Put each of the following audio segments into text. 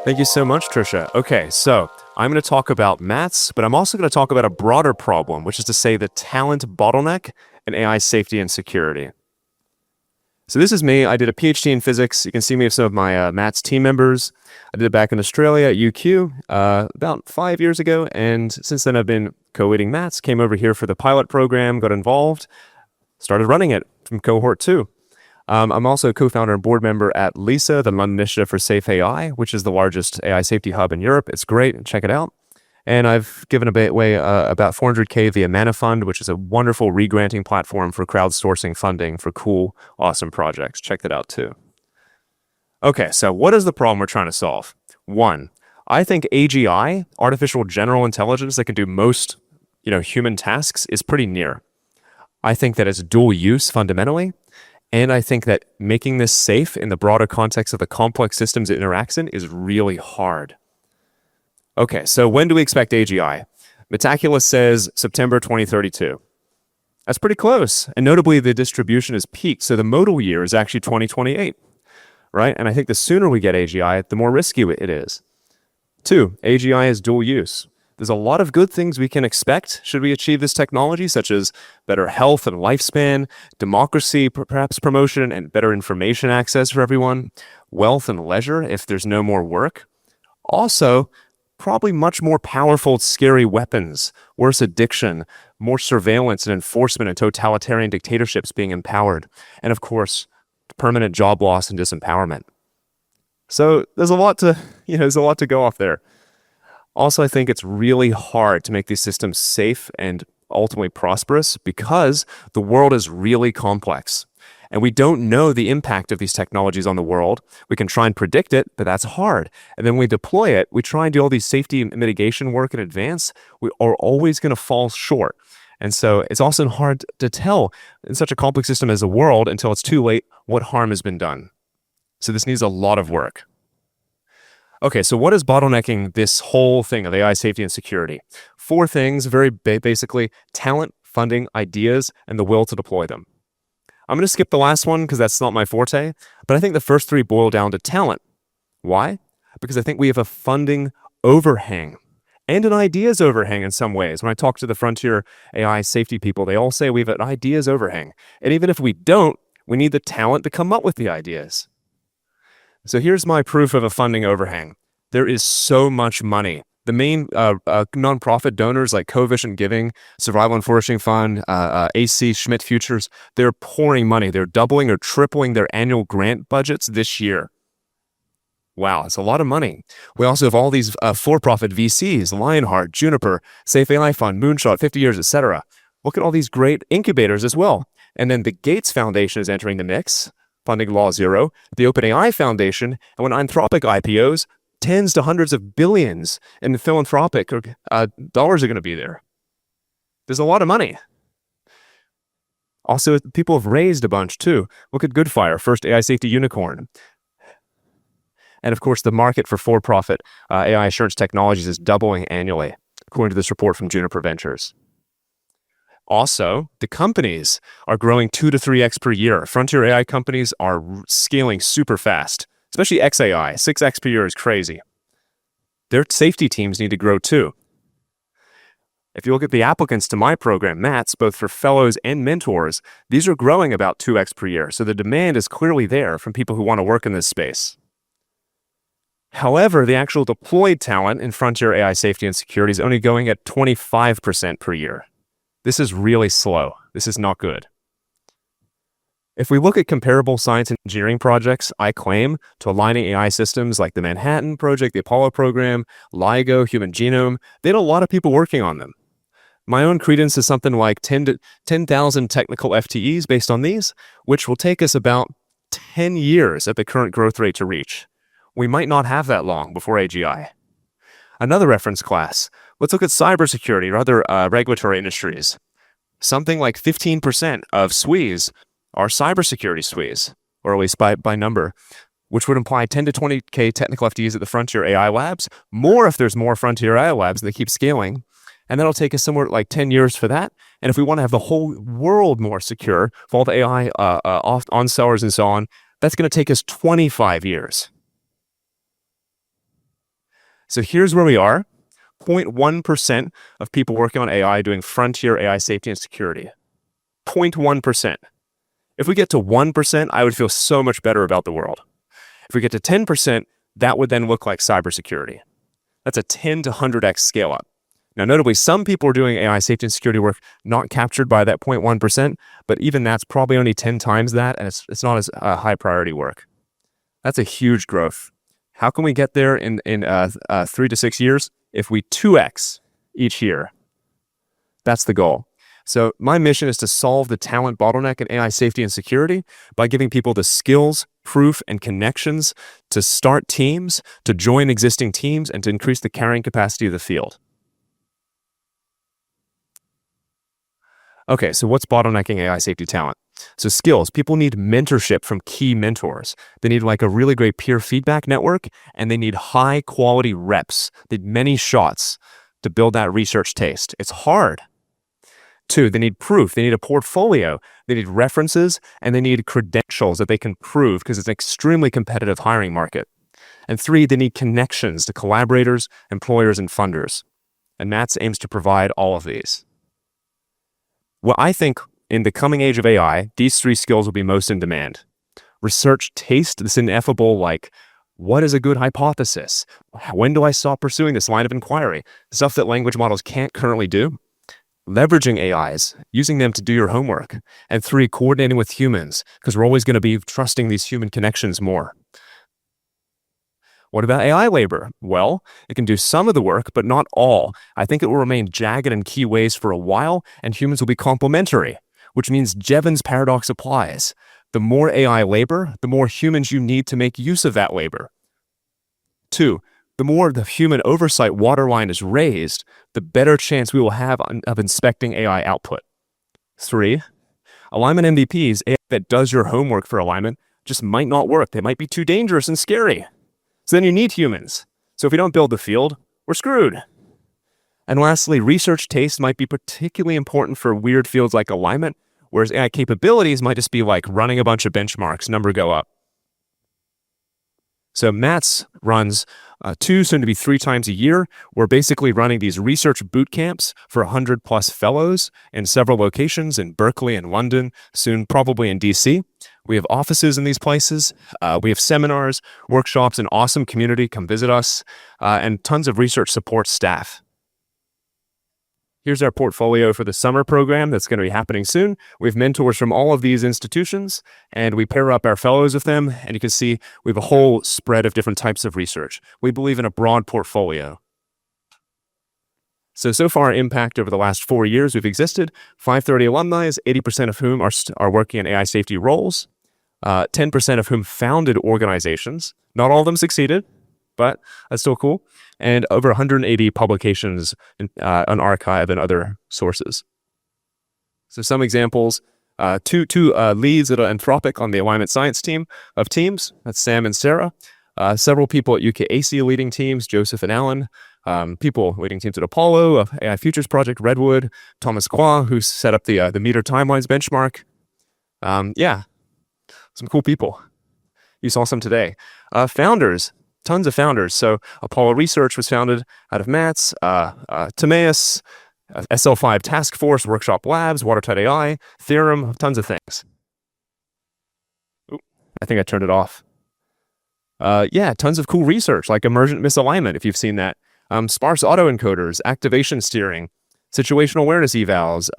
Thank you so much, Trisha. Okay, so I'm going to talk about maths, but I'm also going to talk about a broader problem, which is to say the talent bottleneck in AI safety and security. So this is me. I did a PhD in physics. You can see me with some of my maths team members. I did it back in Australia at UQ about 5 years ago, and since then I've been co-leading maths. Came over here for the pilot program, got involved, started running it from cohort 2. I'm also a co-founder and board member at LISA, the London Initiative for Safe AI, which is the largest AI safety hub in Europe. It's great. Check it out. And I've given away about 400K via Mana Fund, which is a wonderful re-granting platform for crowdsourcing funding for cool, awesome projects. Check that out too. Okay, so what is the problem we're trying to solve? One, I think AGI, artificial general intelligence that can do most, human tasks, is pretty near. I think that it's dual use fundamentally. And I think that making this safe in the broader context of the complex systems it interacts in is really hard. Okay, so when do we expect AGI? Metaculus says September 2032. That's pretty close. And notably, the distribution is peaked, so the modal year is actually 2028, right? And I think the sooner we get AGI, the more risky it is. 2, AGI is dual use. There's a lot of good things we can expect should we achieve this technology, such as better health and lifespan, democracy, perhaps promotion, and better information access for everyone, wealth and leisure if there's no more work. Also, probably much more powerful, scary weapons, worse addiction, more surveillance and enforcement and totalitarian dictatorships being empowered, and of course, permanent job loss and disempowerment. So there's a lot to go off there. Also, I think it's really hard to make these systems safe and ultimately prosperous because the world is really complex. And we don't know the impact of these technologies on the world. We can try and predict it, but that's hard. And then when we deploy it, we try and do all these safety and mitigation work in advance. We are always going to fall short. And so it's also hard to tell in such a complex system as the world until it's too late what harm has been done. So this needs a lot of work. Okay, so what is bottlenecking this whole thing of AI safety and security? 4 things, very basically: talent, funding, ideas, and the will to deploy them. I'm going to skip the last one because that's not my forte, but I think the first 3 boil down to talent. Why? Because I think we have a funding overhang and an ideas overhang in some ways. When I talk to the frontier AI safety people, they all say we have an ideas overhang. And even if we don't, we need the talent to come up with the ideas. So here's my proof of a funding overhang. There is so much money. The main nonprofit donors like Coalition Giving, Survival and Flourishing Fund, AC Schmidt Futures, they're pouring money. They're doubling or tripling their annual grant budgets this year. Wow, it's a lot of money. We also have all these for-profit VCs, Lionheart, Juniper, Safe AI Fund, Moonshot, 50 Years, etc. Look at all these great incubators as well. And then the Gates Foundation is entering the mix, funding Law Zero, the OpenAI Foundation, and when Anthropic IPOs, tens to hundreds of billions in philanthropic dollars are going to be there. There's a lot of money. Also, people have raised a bunch too. Look at Goodfire, first AI safety unicorn. And of course, the market for for-profit AI assurance technologies is doubling annually, according to this report from Juniper Ventures. Also, the companies are growing 2 to 3x per year. Frontier AI companies are scaling super fast, especially XAI. 6x per year is crazy. Their safety teams need to grow too. If you look at the applicants to my program, MATS, both for fellows and mentors, these are growing about 2x per year. So the demand is clearly there from people who want to work in this space. However, the actual deployed talent in frontier AI safety and security is only going at 25% per year. This is really slow. This is not good. If we look at comparable science and engineering projects, I claim, to aligning AI systems like the Manhattan Project, the Apollo program, LIGO, Human Genome, they had a lot of people working on them. My own credence is something like 10,000 technical FTEs based on these, which will take us about 10 years at the current growth rate to reach. We might not have that long before AGI. Another reference class. Let's look at cybersecurity or other regulatory industries. Something like 15% of SWEs are cybersecurity SWEs, or at least by number, which would imply 10 to 20K technical FTEs at the frontier AI labs, more if there's more frontier AI labs and they keep scaling. And that'll take us somewhere like 10 years for that. And if we want to have the whole world more secure, for all the AI on-sellers and so on, that's going to take us 25 years. So here's where we are. 0.1% of people working on AI doing frontier AI safety and security. 0.1%. If we get to 1%, I would feel so much better about the world. If we get to 10%, that would then look like cybersecurity. That's a 10 to 100x scale up. Now, notably, some people are doing AI safety and security work not captured by that 0.1%, but even that's probably only 10 times that, and it's not as high priority work. That's a huge growth. How can we get there in 3 to 6 years? If we 2x each year. That's the goal. So my mission is to solve the talent bottleneck in AI safety and security by giving people the skills, proof, and connections to start teams, to join existing teams, and to increase the carrying capacity of the field. Okay, so what's bottlenecking AI safety talent? So skills, people need mentorship from key mentors. They need like a really great peer feedback network, and they need high quality reps. They need many shots to build that research taste. It's hard. 2, they need proof. They need a portfolio. They need references, and they need credentials that they can prove because it's an extremely competitive hiring market. And 3, they need connections to collaborators, employers, and funders. And MATS aims to provide all of these. Well, I think in the coming age of AI, these 3 skills will be most in demand. Research taste, this ineffable, like, what is a good hypothesis? When do I stop pursuing this line of inquiry? Stuff that language models can't currently do. Leveraging AIs, using them to do your homework. And 3, coordinating with humans, because we're always going to be trusting these human connections more. What about AI labor? Well, it can do some of the work, but not all. I think it will remain jagged in key ways for a while, and humans will be complementary, which means Jevons paradox applies. The more AI labor, the more humans you need to make use of that labor. 2, the more the human oversight waterline is raised, the better chance we will have of inspecting AI output. 3, alignment MVPs, AI that does your homework for alignment, just might not work. They might be too dangerous and scary. So then you need humans. So if we don't build the field, we're screwed. And lastly, research taste might be particularly important for weird fields like alignment, whereas AI capabilities might just be like running a bunch of benchmarks, number go up. So MATS runs 2, soon to be 3 times a year. We're basically running these research boot camps for 100 plus fellows in several locations in Berkeley and London, soon probably in DC. We have offices in these places. We have seminars, workshops, an awesome community. Come visit us, and tons of research support staff. Here's our portfolio for the summer program that's going to be happening soon. We have mentors from all of these institutions, and we pair up our fellows with them, and you can see we have a whole spread of different types of research. We believe in a broad portfolio. So far, our impact over the last 4 years we've existed, 530 alumni, 80% of whom are working in AI safety roles, 10% of whom founded organizations. Not all of them succeeded, but that's still cool. And over 180 publications on archive and other sources. So some examples, two leads at Anthropic on the alignment science team of teams. That's Sam and Sarah. Several people at UKAC leading teams, Joseph and Alan. People leading teams at Apollo, AI Futures Project, Redwood, Thomas Kwa, who set up the meter timelines benchmark. Yeah, some cool people. You saw some today. Founders. Tons of founders. So Apollo Research was founded out of MATS, Timaeus, SL5 Task Force, Workshop Labs, Watertight AI, Theorem, tons of things. Ooh, I think I turned it off. Yeah, tons of cool research like emergent misalignment, if you've seen that. Sparse autoencoders, activation steering, situational awareness evals,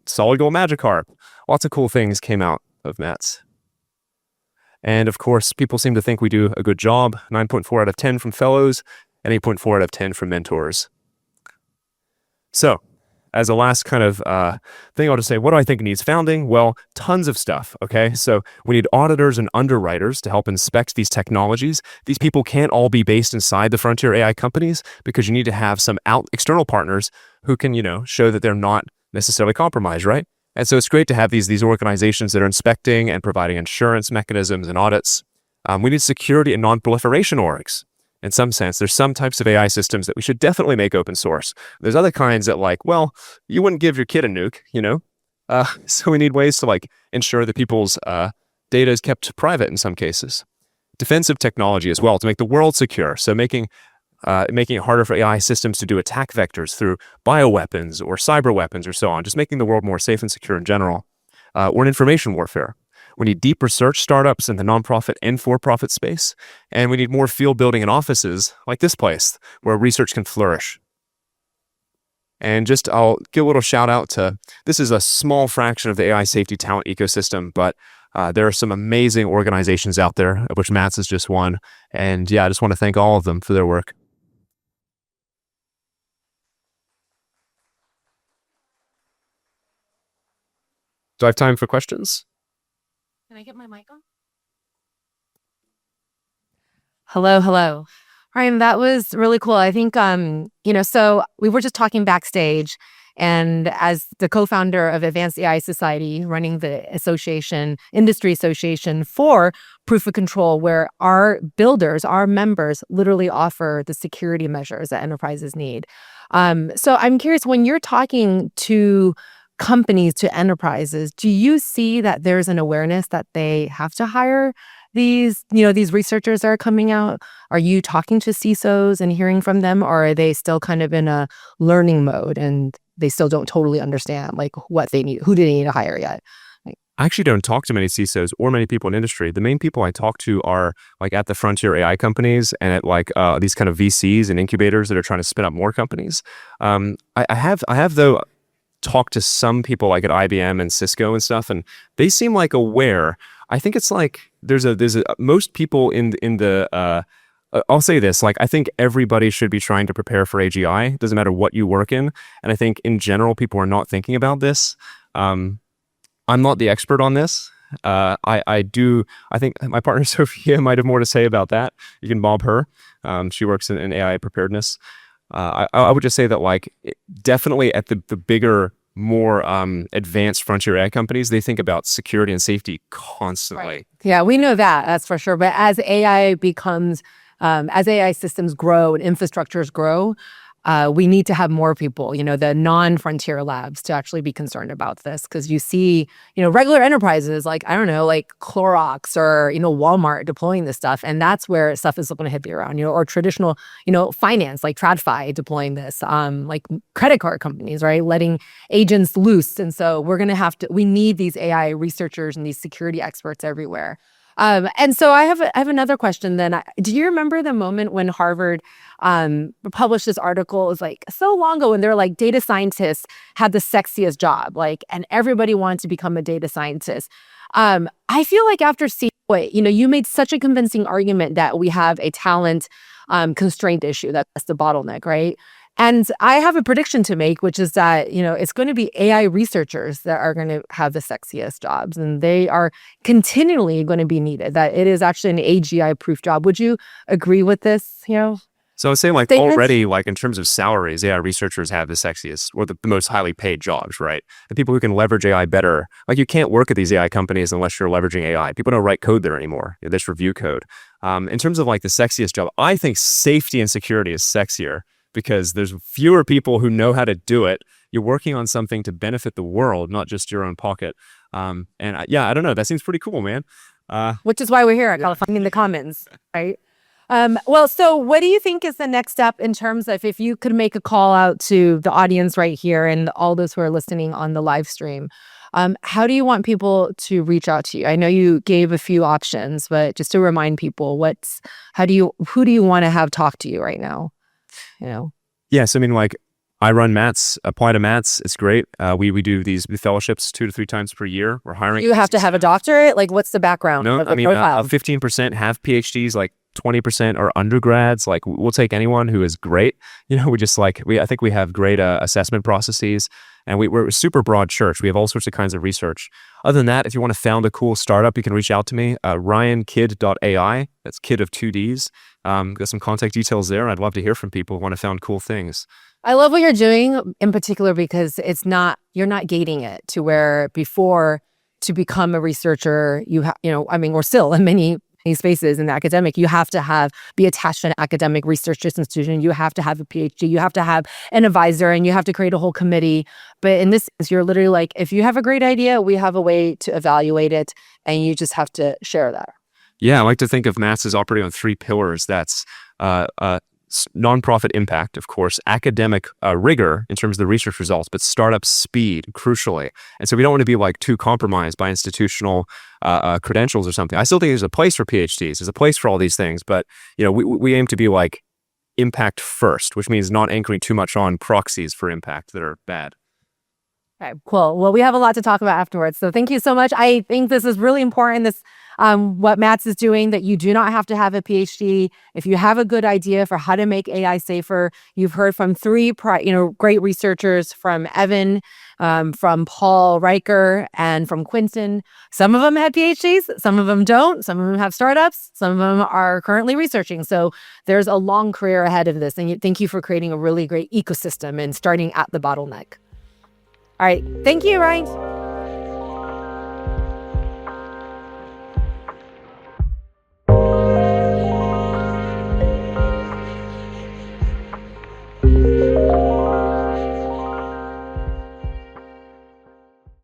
solid gold magic harp. Lots of cool things came out of MATS. And of course, people seem to think we do a good job. 9.4 out of 10 from fellows and 8.4 out of 10 from mentors. So as a last kind of thing, I'll just say, what do I think needs founding? Well, tons of stuff, okay? So we need auditors and underwriters to help inspect these technologies. These people can't all be based inside the frontier AI companies because you need to have some external partners who can, show that they're not necessarily compromised, right? And so it's great to have these organizations that are inspecting and providing insurance mechanisms and audits. We need security and non-proliferation orgs. In some sense, there's some types of AI systems that we should definitely make open source. There's other kinds that you wouldn't give your kid a nuke, So we need ways to ensure that people's data is kept private in some cases. Defensive technology as well to make the world secure. So making making it harder for AI systems to do attack vectors through bioweapons or cyber weapons or so on, just making the world more safe and secure in general. Or in information warfare. We need deep research startups in the nonprofit and for-profit space, and we need more field building and offices like this place where research can flourish. And I'll give a little shout out to, this is a small fraction of the AI safety talent ecosystem, but there are some amazing organizations out there, of which MATS is just one. And yeah, I just want to thank all of them for their work. Do I have time for questions? Can I get my mic on? Hello. Ryan, that was really cool. I think, so we were just talking backstage, and as the co-founder of Advanced AI Society, running the industry association for proof of control, where our builders, our members literally offer the security measures that enterprises need. So I'm curious, when you're talking to companies, to enterprises, do you see that there's an awareness that they have to hire these researchers that are coming out? Are you talking to CISOs and hearing from them, or are they still kind of in a learning mode and they still don't totally understand like what they need, who do they need to hire yet? I actually don't talk to many CISOs or many people in industry. The main people I talk to are like at the frontier AI companies and at like these kind of VCs and incubators that are trying to spin up more companies. I have though talked to some people like at IBM and Cisco and stuff, and they seem like aware. I think it's like there's most people in the I'll say this, like I think everybody should be trying to prepare for AGI. Doesn't matter what you work in, and I think in general people are not thinking about this. I'm not the expert on this. I think my partner Sophia might have more to say about that. You can mob her. She works in AI preparedness. I would just say that like definitely at the bigger, more advanced frontier AI companies, they think about security and safety constantly. Right. Yeah, we know that's for sure. But as AI systems grow and infrastructures grow, we need to have more people, the non-frontier labs to actually be concerned about this. Because you see, regular enterprises like, I don't know, like Clorox or, Walmart deploying this stuff. And that's where stuff is going to hit the ground, or traditional, finance like TradFi deploying this, like credit card companies, right? Letting agents loose. And so we need these AI researchers and these security experts everywhere. And so I have another question then. Do you remember the moment when Harvard published this article? It was like so long ago when they were like data scientists had the sexiest job, and everybody wanted to become a data scientist. I feel like after seeing you made such a convincing argument that we have a talent constraint issue. That's the bottleneck, right? And I have a prediction to make, which is that, it's going to be AI researchers that are going to have the sexiest jobs, and they are continually going to be needed, that it is actually an AGI-proof job. Would you agree with this, So I would say like statements? already, like in terms of salaries, AI researchers have the sexiest or the most highly paid jobs, right? The people who can leverage AI better, like you can't work at these AI companies unless you're leveraging AI. People don't write code there anymore. They just review code. In terms of like the sexiest job, I think safety and security is sexier, because there's fewer people who know how to do it. You're working on something to benefit the world, not just your own pocket. I don't know. That seems pretty cool, man. Which is why we're here at California in the Commons, right? So what do you think is the next step in terms of, if you could make a call out to the audience right here and all those who are listening on the live stream, how do you want people to reach out to you? I know you gave a few options, but just to remind people, who do you want to have talk to you right now? Yes, I mean, like I run MATS, apply to MATS. It's great. We do these fellowships 2 to 3 times per year. We're hiring. You have to have a doctorate? Like, what's the background? No, I mean, 15% have PhDs, like 20% are undergrads. Like we'll take anyone who is great. I think we have great assessment processes, and we're a super broad church. We have all sorts of kinds of research. Other than that, if you want to found a cool startup, you can reach out to me, ryankid.ai. That's kid of 2 Ds. Got some contact details there. I'd love to hear from people who want to found cool things. I love what you're doing in particular, because you're not gating it to where before, to become a researcher, we're still in many spaces in the academic, you have to be attached to an academic research institution. You have to have a PhD. You have to have an advisor, and you have to create a whole committee. But in this case, you're literally like, if you have a great idea, we have a way to evaluate it, and you just have to share that. Yeah, I like to think of MATS as operating on 3 pillars. That's nonprofit impact, of course, academic rigor in terms of the research results, but startup speed, crucially. And so we don't want to be like too compromised by institutional credentials or something. I still think there's a place for PhDs. There's a place for all these things, but we aim to be like impact first, which means not anchoring too much on proxies for impact that are bad. Okay, cool. Well, we have a lot to talk about afterwards. So thank you so much. I think this is really important. This, what Matt's is doing, that you do not have to have a PhD. If you have a good idea for how to make AI safer, you've heard from three, great researchers, from Evan, from Paul Riker, and from Quinton. Some of them had PhDs, some of them don't. Some of them have startups. Some of them are currently researching. So there's a long career ahead of this. And thank you for creating a really great ecosystem and starting at the bottleneck. All right. Thank you, Ryan.